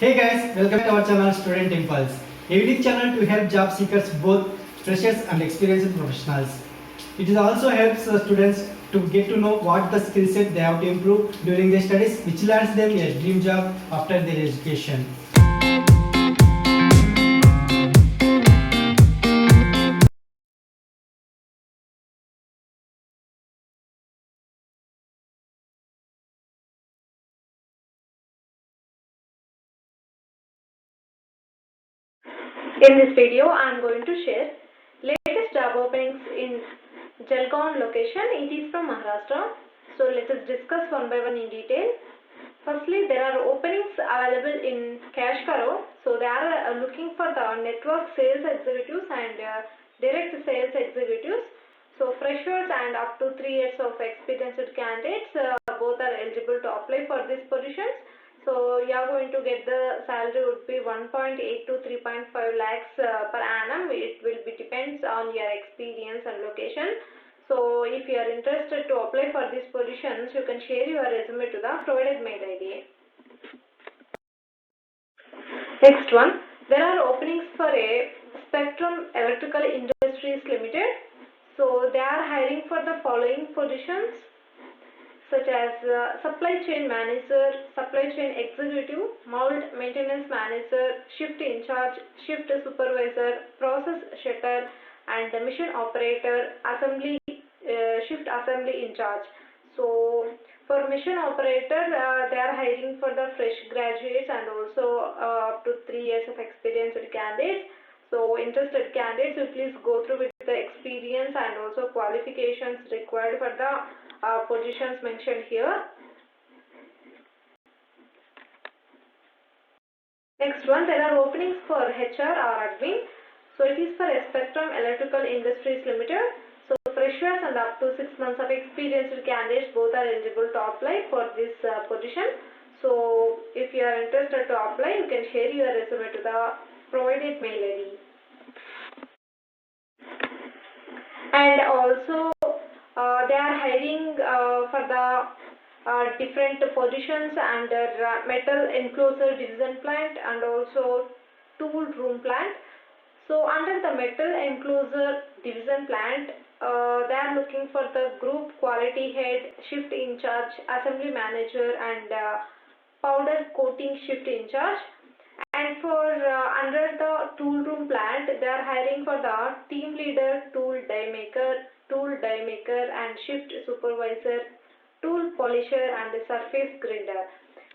Hey guys, welcome to our channel Student Impulse, a unique channel to help job seekers, both freshers and experienced professionals. It also helps students to get to know what the skill set they have to improve during their studies, which lands them a dream job after their education. In this video, I am going to share latest job openings in Jalgaon location. It is from Maharashtra. So let us discuss one by one in detail. Firstly, there are openings available in Kashkaro. So they are looking for the network sales executives and direct sales executives. So freshers and up to 3 years of experienced candidates both are eligible to apply for these positions. So you are going to get the salary would be 1.8 to 3.5 lakhs per annum. It will be depends on your experience and location. So if you are interested to apply for these positions, you can share your resume to the provided mail ID. Next one, there are openings for a Spectrum Electrical Industries Limited. So they are hiring for the following positions, such as supply chain manager, supply chain executive, mold maintenance manager, shift in charge, shift supervisor, process checker, and the mission operator, assembly shift assembly in charge. So for mission operator, they are hiring for the fresh graduates and also up to 3 years of experienced candidates. So interested candidates will please go through with the experience and also qualifications required for the positions mentioned here. Next one, there are openings for HR or admin. So it is for a Spectrum Electrical Industries Limited. So freshers and up to 6 months of experienced candidates both are eligible to apply for this position. So if you are interested to apply, you can share your resume to the provided mail ID. And also they are hiring for the different positions under metal enclosure division plant and also tool room plant. So under the metal enclosure division plant, they are looking for the group quality head, shift in charge, assembly manager, and powder coating shift in charge. And for under the tool room plant, they are hiring for the team leader, tool die maker, and shift supervisor, tool polisher, and the surface grinder.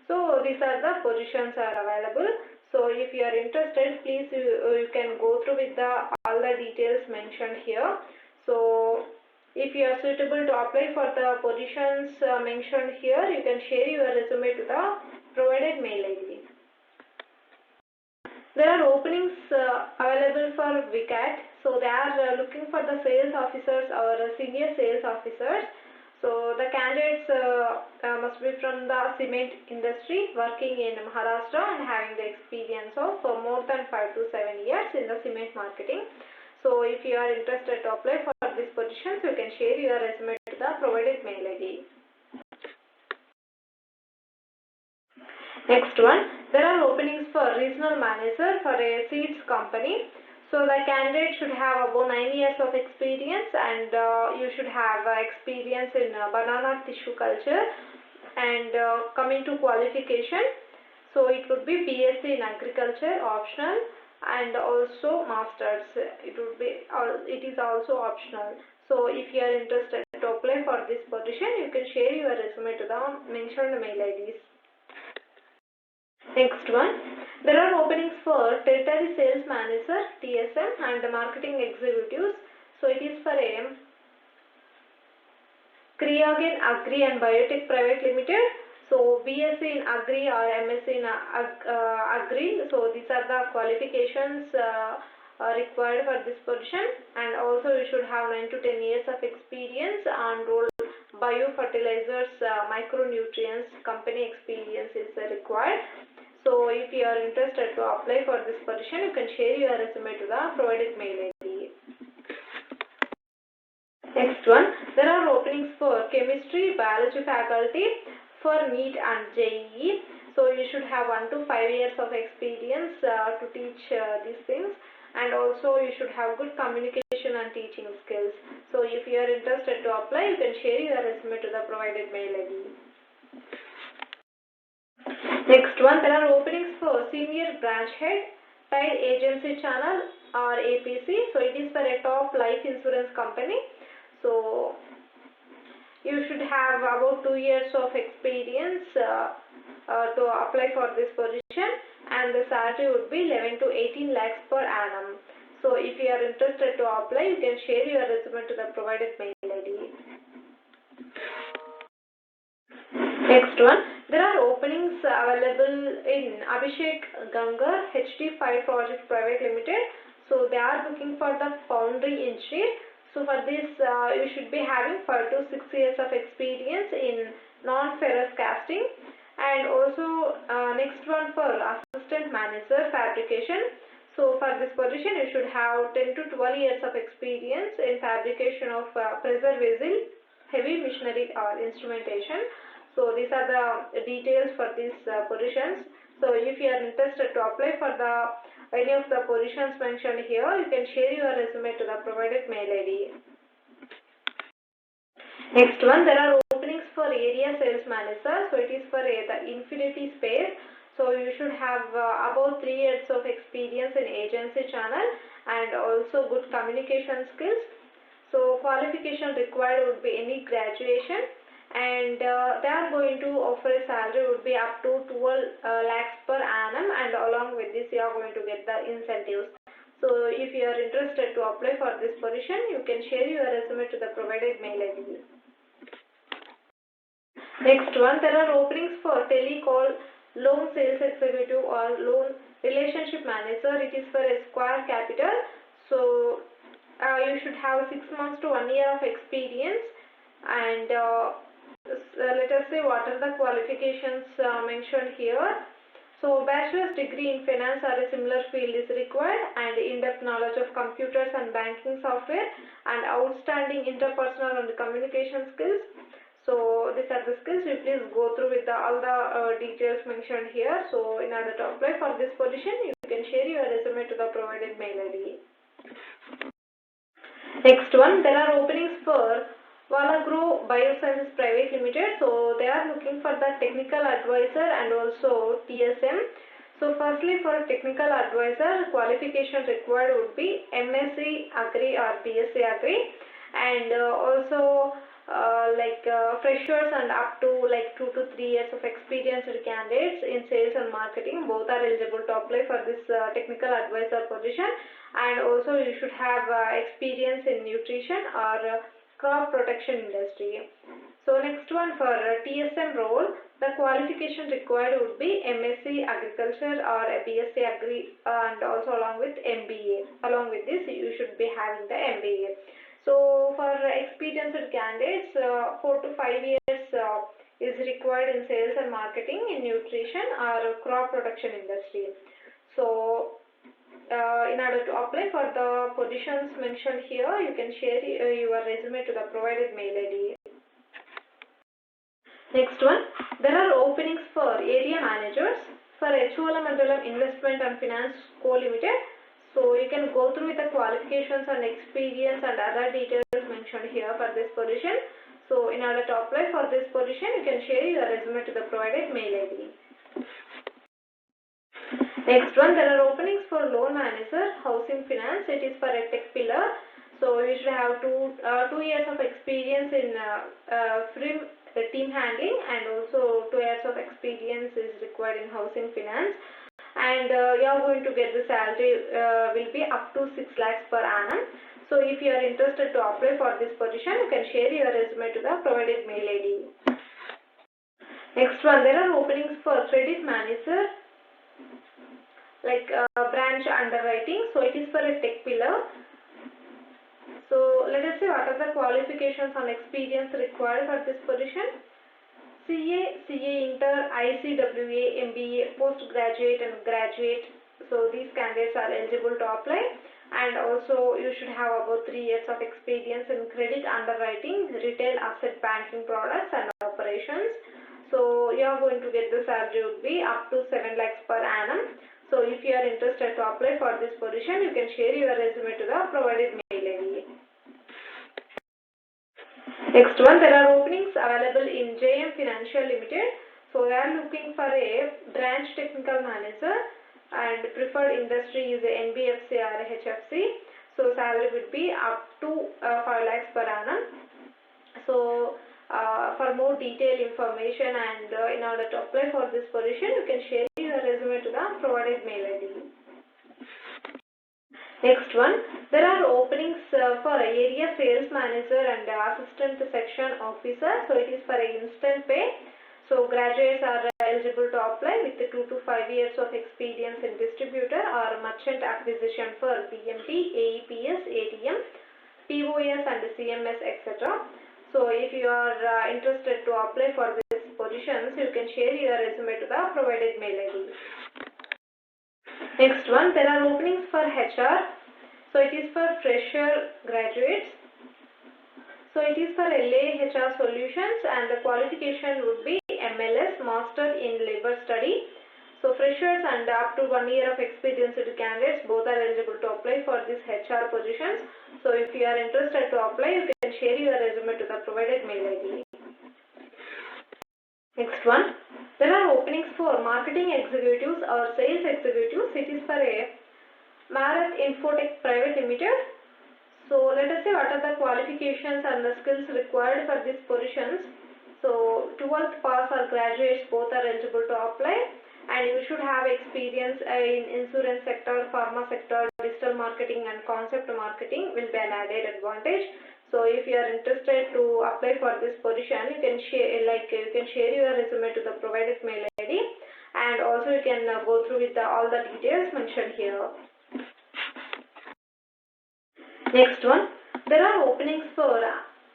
So these are the positions are available. So if you are interested, please you can go through with the all the details mentioned here. So if you are suitable to apply for the positions mentioned here, you can share your resume to the provided mail ID. There are openings available for VCAT. So they are looking for the sales officers or senior sales officers. So the candidates must be from the cement industry, working in Maharashtra and having the experience of more than 5 to 7 years in the cement marketing. So if you are interested to apply for these positions, you can share your resume to the provided mail ID. Next one, there are openings for regional manager for a seeds company. So the candidate should have about 9 years of experience and you should have experience in banana tissue culture. And coming to qualification, so it would be BSc in agriculture optional and also masters. It is also optional. So if you are interested to apply for this position, you can share your resume to the mentioned mail IDs. Next one, there are openings for territory sales manager TSM and marketing executives. So it is for a Creagen Agri and Biotech Private Limited. So BSc in Agri or MSc in Agri. So these are the qualifications required for this position, and also you should have 9 to 10 years of experience on role biofertilizers, micronutrients company experience is required. So if you are interested to apply for this position, you can share your resume to the provided mail ID. Next one, there are openings for chemistry, biology faculty for NEET and JEE. So you should have 1 to 5 years of experience to teach these things, and also you should have good communication and teaching skills. So if you are interested to apply, you can share your resume to the provided mail ID. Next one, there are openings for senior branch head, tied agency channel or APC. So it is for a top life insurance company. So you should have about 2 years of experience to apply for this position, and the salary would be 11 to 18 lakhs per annum. So if you are interested to apply, you can share your resume to the provided mail ID. Next one, there are openings available in Abhishek Gangar HD5 Project Private Limited. So they are looking for the foundry engineer. So for this, you should be having 5 to 6 years of experience in non-ferrous casting. And also next one for assistant manager fabrication. So for this position, you should have 10 to 12 years of experience in fabrication of pressure vessel, heavy machinery or instrumentation. So these are the details for these positions. So if you are interested to apply for any of the positions mentioned here, you can share your resume to the provided mail ID. Next one, there are openings for area sales manager. So it is for the Infinity Space. So you should have about 3 years of experience in agency channel and also good communication skills. So qualification required would be any graduation, and they are going to offer a salary would be up to 12 lakhs per annum, and along with this you are going to get the incentives. So if you are interested to apply for this position, you can share your resume to the provided mail ID. Next one, there are openings for telecall loan sales executive or loan relationship manager. It is for Esquire Capital. So you should have 6 months to 1 year of experience, and let us say what are the qualifications mentioned here. So bachelor's degree in finance or a similar field is required, and in-depth knowledge of computers and banking software, and outstanding interpersonal and communication skills. So these are the skills. You please go through with all the details mentioned here. So in order to apply for this position, you can share your resume to the provided mail ID. Next one, there are openings for Valagro Biosciences Private Limited. So they are looking for the technical advisor and also TSM. So firstly, for technical advisor, qualification required would be MSc Agri or BSc Agri, and also freshers and up to 2 to 3 years of experienced candidates in sales and marketing, both are eligible to apply for this technical advisor position. And also you should have experience in nutrition or crop protection industry. So next one, for TSM role, the qualification required would be MSc Agriculture or a BSc Agri, and also along with MBA. Along with this, you should be having the MBA. So for experienced candidates, 4 to 5 years is required in sales and marketing, in nutrition or crop production industry. So in order to apply for the positions mentioned here, you can share your resume to the provided mail ID. Next one, there are openings for area managers for Cholamandalam Investment and Finance Co Limited. So you can go through with the qualifications and experience and other details mentioned here for this position. So in order to apply for this position, you can share your resume to the provided mail ID. Next one, there are openings for loan manager, housing finance. It is for a tech pillar. So you should have 2 years of experience in team handling, and also 2 years of experience is required in housing finance. And you are going to get the salary will be up to 6 lakhs per annum. So if you are interested to apply for this position, you can share your resume to the provided mail ID. Next one, there are openings for credit manager, branch underwriting. So it is for a tech pillar. So let us see what are the qualifications and experience required for this position. CA, CA Inter, ICWA, MBA, postgraduate and graduate. So these candidates are eligible to apply, and also you should have about 3 years of experience in credit underwriting, retail asset banking products and operations. So you are going to get the salary would be up to 7 lakhs per annum. So if you are interested to apply for this position, you can share your resume to the provided mail ID. Next one, there are openings available in JM Financial Limited. So they are looking for a branch technical manager and preferred industry is a NBFC or a HFC. So salary would be up to 5 lakhs per annum. So for more detailed information and in order to apply for this position, you can share your resume to the provided mail ID. Next one, there are openings for area sales manager and assistant section officer. So it is for instant pay. So graduates are eligible to apply with 2 to 5 years of experience in distributor or merchant acquisition for BMT, AEPS, ATM, POS and CMS, etc. So if you are interested to apply for this positions, you can share your resume to the provided mail ID. Next one, there are openings for HR. So it is for fresher graduates. So it is for LA HR Solutions and the qualification would be MLS, Master in Labor Study. So freshers and up to 1 year of experienced candidates both are eligible to apply for this HR positions. So if you are interested to apply, you can share your resume to the provided mail ID. Next one, there are openings for marketing executives or sales executives. It is for a Marath Infotech Private Limited. So let us see what are the qualifications and the skills required for these positions. So 12th pass or graduates both are eligible to apply, and you should have experience in insurance sector, pharma sector, digital marketing and concept marketing will be an added advantage. So if you are interested to apply for this position, you can share your resume to the provided mail ID, and also you can go through with all the details mentioned here. Next one, there are openings for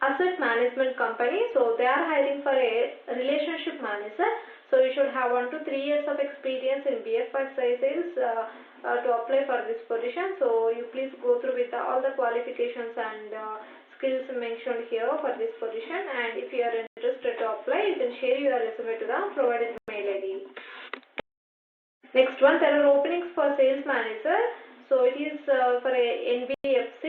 asset management company. So they are hiring for a relationship manager. So you should have 1 to 3 years of experience in BFI sales to apply for this position. So you please go through with all the qualifications and skills mentioned here for this position. And if you are interested to apply, you can share your resume to the provided mail ID. Next one, there are openings for sales manager. So it is for a NBFC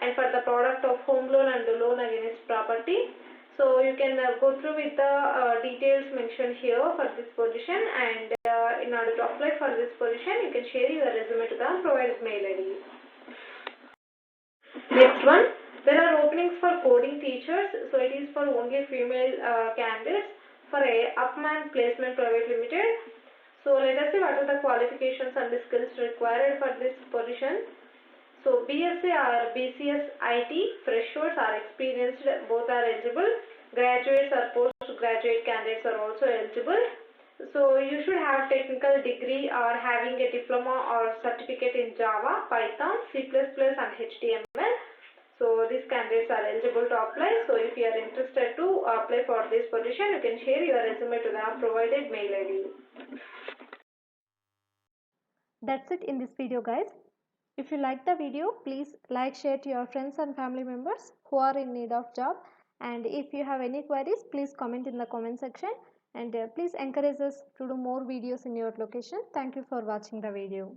and for the product of home loan and loan against property. So you can go through with the details mentioned here for this position, and in order to apply for this position, you can share your resume to the provided mail ID. Next one, there are openings for coding teachers. So it is for only female candidates for a Upman Placement Private Limited. So let us see what are the qualifications and the skills required for this position. So BSc or BCS IT freshers are experienced, both are eligible. Graduates or postgraduate candidates are also eligible. So you should have technical degree or having a diploma or certificate in Java, Python, C++ and HTML. So these candidates are eligible to apply. So if you are interested to apply for this position, you can share your resume to the provided mail ID. That's it in this video, guys. If you like the video, please like, share to your friends and family members who are in need of job. And if you have any queries, please comment in the comment section, and please encourage us to do more videos in your location. Thank you for watching the video.